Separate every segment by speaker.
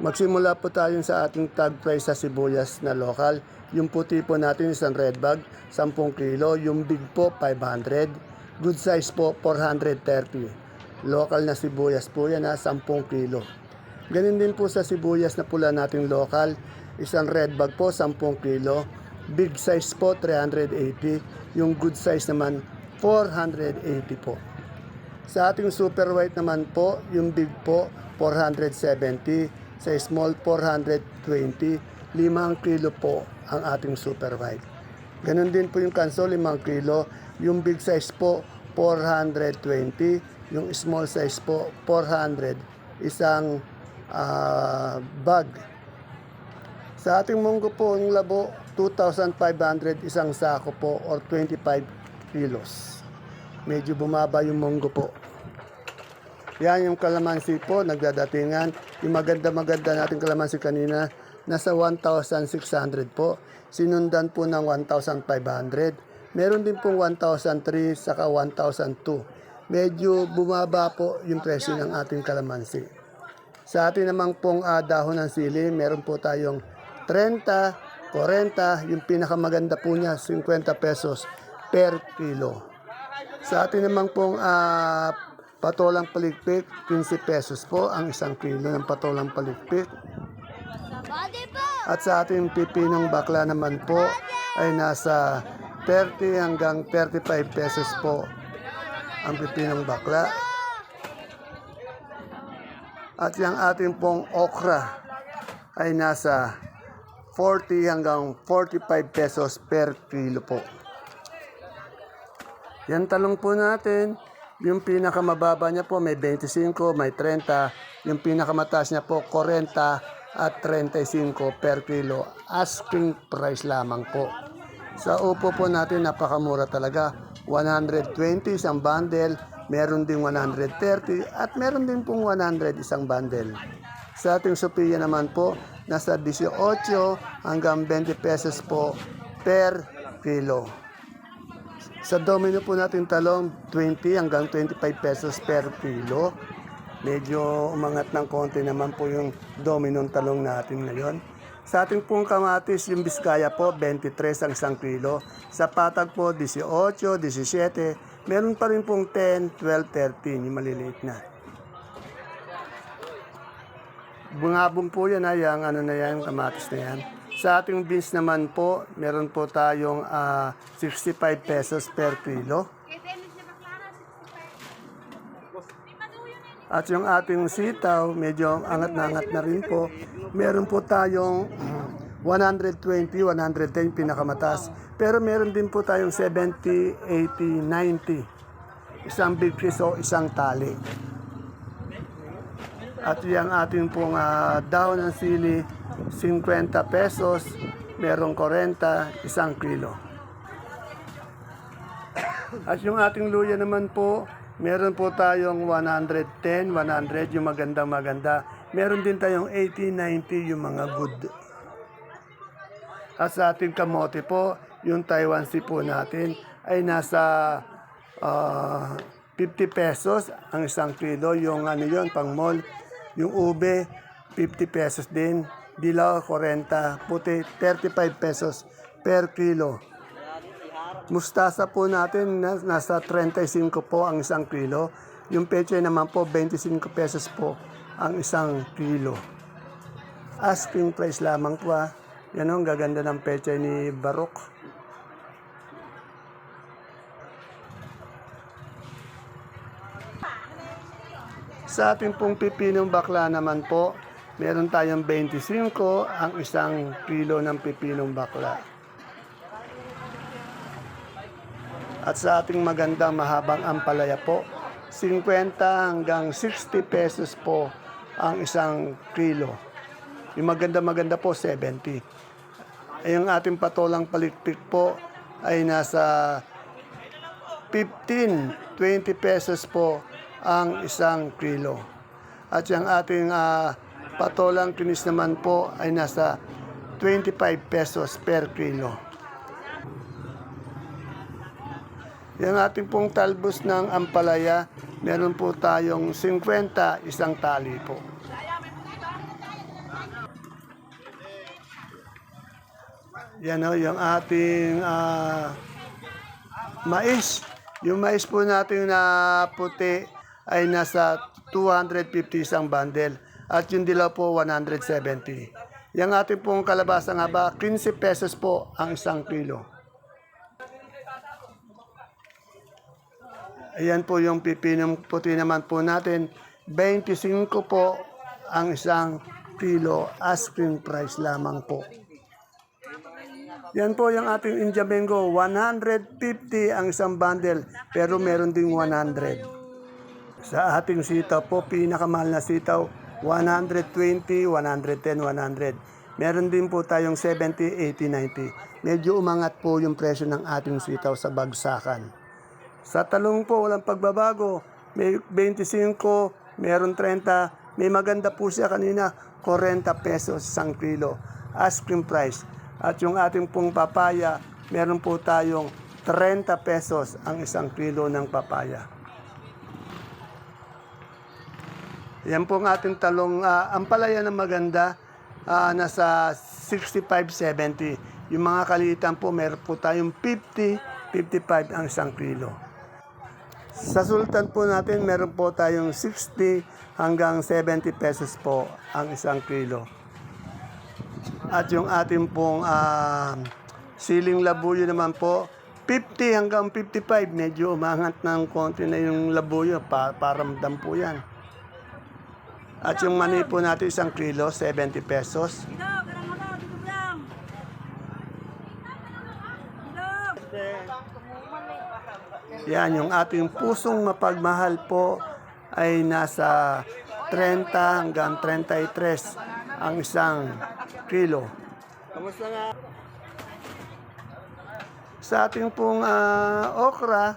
Speaker 1: Magsimula po tayo sa ating tag price sa sibuyas na local. Yung puti po natin isang red bag, 10 kilo. Yung big po, 500. Good size po, 430. Local na sibuyas po yan 10 kilo. Ganun din po sa sibuyas na pula nating local. Isang red bag po, 10 kilo. Big size po, 380. Yung good size naman, 480 po. Sa ating super white naman po, yung big po, 470. Sa small, 420. 5 kilo po ang ating super white. Ganon din po yung kanso, 5 kilo. Yung big size po, 420. Yung small size po, 400. Isang bag. Sa ating munggo po, yung labo, 2,500 isang sako po or 25 kilos. Medyo bumaba yung munggo po. Yan yung kalamansi po, nagdadatingan. Yung maganda nating kalamansi kanina, nasa 1,600 po. Sinundan po ng 1,500. Meron din pong 1,003 saka 1,002. Medyo bumaba po yung presyo ng ating kalamansi. Sa atin namang pong dahon ng sili, meron po tayong 30, 40, yung pinakamaganda po niya, 50 pesos per kilo. Sa atin namang pong patolang paligpik, 15 pesos po ang isang kilo ng patolang paligpik. At sa ating pipinong bakla naman po ay nasa 30 hanggang 35 pesos po ang pipinong bakla. At yung ating pong okra ay nasa 40 hanggang 45 pesos per kilo po. Yan talong po natin, yung pinakamababa niya po may 25, may 30, yung pinakamataas niya po 40 at 35 per kilo. Asking price lamang po. Sa upo po natin napakamura talaga, 120 isang bundle, meron ding 130 at meron din pong 100 isang bundle. Sa ating Sophia naman po, nasa 18 hanggang 20 pesos po per kilo. Sa domino po natin talong, 20 hanggang 25 pesos per kilo. Medyo umangat ng konti naman po yung dominong talong natin ngayon. Sa ating pong kamatis, yung biskaya po, 23 ang isang kilo. Sa patag po, 18, 17. Meron pa rin pong 10, 12, 13, yung maliliit na. Bungabong po yan, yung ano na yan, kamatis na yan. Sa ating beans naman po, meron po tayong 65 pesos per kilo. At yung ating sitaw, medyo angat na rin po. Meron po tayong 120, 110 pinakamataas. Pero meron din po tayong 70, 80, 90. Isang big fish o isang tali. At yung ating pong dahon ng sili, 50 pesos, merong 40, isang kilo. At yung ating luya naman po, meron po tayong 110, 100, yung maganda. Meron din tayong 80, 90, yung mga good. At sa ating kamote po, yung Taiwan Sea po natin ay nasa 50 pesos ang isang kilo. Yung ano yun, pang mall. Yung ube, 50 pesos din. Dilaw, 40. Puti, 35 pesos per kilo. Mustasa po natin, nasa 35 po ang isang kilo. Yung peche naman po, 25 pesos po ang isang kilo. Asking price lamang po . Yan ang gaganda ng peche ni Barok. Sa ating pong pipinong bakla naman po, meron tayong 25 ang isang kilo ng pipinong bakla. At sa ating magandang mahabang ampalaya po, 50 hanggang 60 pesos po ang isang kilo. Yung maganda po, 70. Yung ating patolang palikpik po ay nasa 15, 20 pesos po ang isang kilo. At yung ating patolang kinis naman po ay nasa 25 pesos per kilo. Yung ating pong talbos ng ampalaya, meron po tayong 50 isang tali po. Yan o, yung ating mais. Yung mais po natin na puti ay nasa 250 isang bundle. At yung dilaw po 170. Yung ating pong kalabasa nga ba, 15 pesos po ang isang kilo. Ayan po yung pipinong puti naman po natin. 25 po ang isang kilo. Asking price lamang po. Yan po yung ating India Mango. 150 ang isang bundle. Pero meron ding 100. Sa ating sitaw po, pinakamahal na sitaw, 120, 110, 100. Meron din po tayong 70, 80, 90. Medyo umangat po yung presyo ng ating sitaw sa bagsakan. Sa talong po, walang pagbabago. May 25, meron 30. May maganda po siya kanina, 40 pesos isang kilo. Asking price. At yung ating pong papaya, meron po tayong 30 pesos ang isang kilo ng papaya. Yan po ang ating talong, ampalaya na maganda, nasa 65-70. Yung mga kaliitan po, meron po tayong 50-55 ang isang kilo. Sa sultan po natin, meron po tayong 60 hanggang 70 pesos po ang isang kilo. At yung ating pong siling labuyo naman po, 50 hanggang 55. Medyo umangat ng konti na yung labuyo, paramdam po yan. At yung mani po natin isang kilo, 70 pesos. Yan, yung ating pusong mapagmahal po ay nasa 30 hanggang 33 ang isang kilo. Kamusta nga? Sa ating pong okra,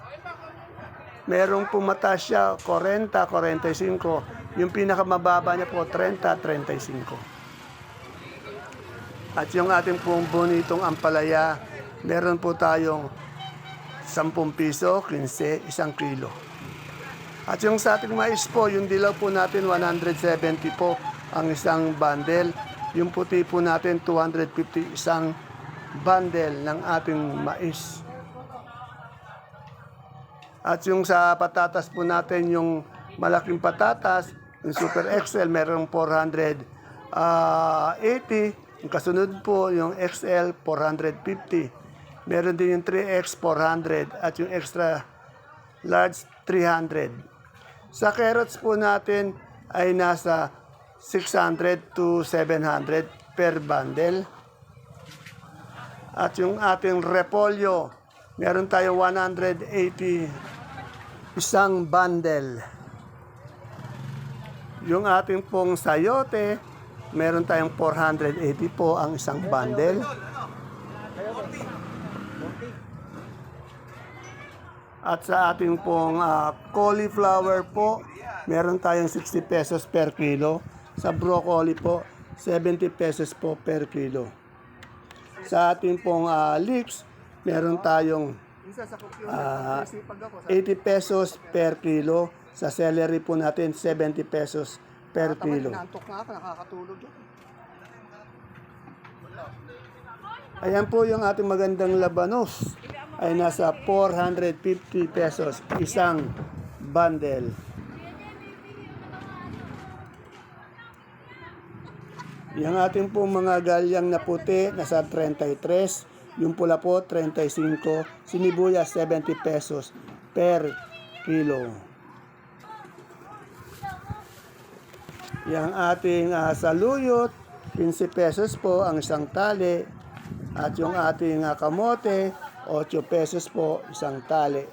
Speaker 1: merong pumataas siya 40, 45. Yung pinakamababa niya po 30, 35. At yung ating pong bonitong ampalaya, meron po tayong 10 piso, 15, isang kilo. At yung sa ating mais po, yung dilaw po natin 170 po ang isang bundle. Yung puti po natin 250 isang bundle ng ating mais. At yung sa patatas po natin, yung malaking patatas, yung Super XL, meron 480. Yung kasunod po, yung XL, 450. Meron din yung 3X, 400. At yung extra large, 300. Sa carrots po natin ay nasa 600 to 700 per bundle. At yung ating repolyo, meron tayo 180 isang bundle. Yung ating pong sayote, meron tayong 480 po ang isang bundle. At sa ating pong cauliflower po, meron tayong 60 pesos per kilo. Sa broccoli po, 70 pesos po per kilo. Sa ating pong leeks, meron tayong 80 pesos per kilo. Sa celery po natin, 70 pesos per kilo. Ayan po yung ating magandang labanos. Ay nasa 450 pesos isang bundle. Yung ating pong mga galyang na puti, nasa 33. Yung pula po, 35. Sinibuyas, 70 pesos per kilo. Yung ating saluyot, 15 pesos po ang isang tali. At yung ating kamote, 8 pesos po isang tali.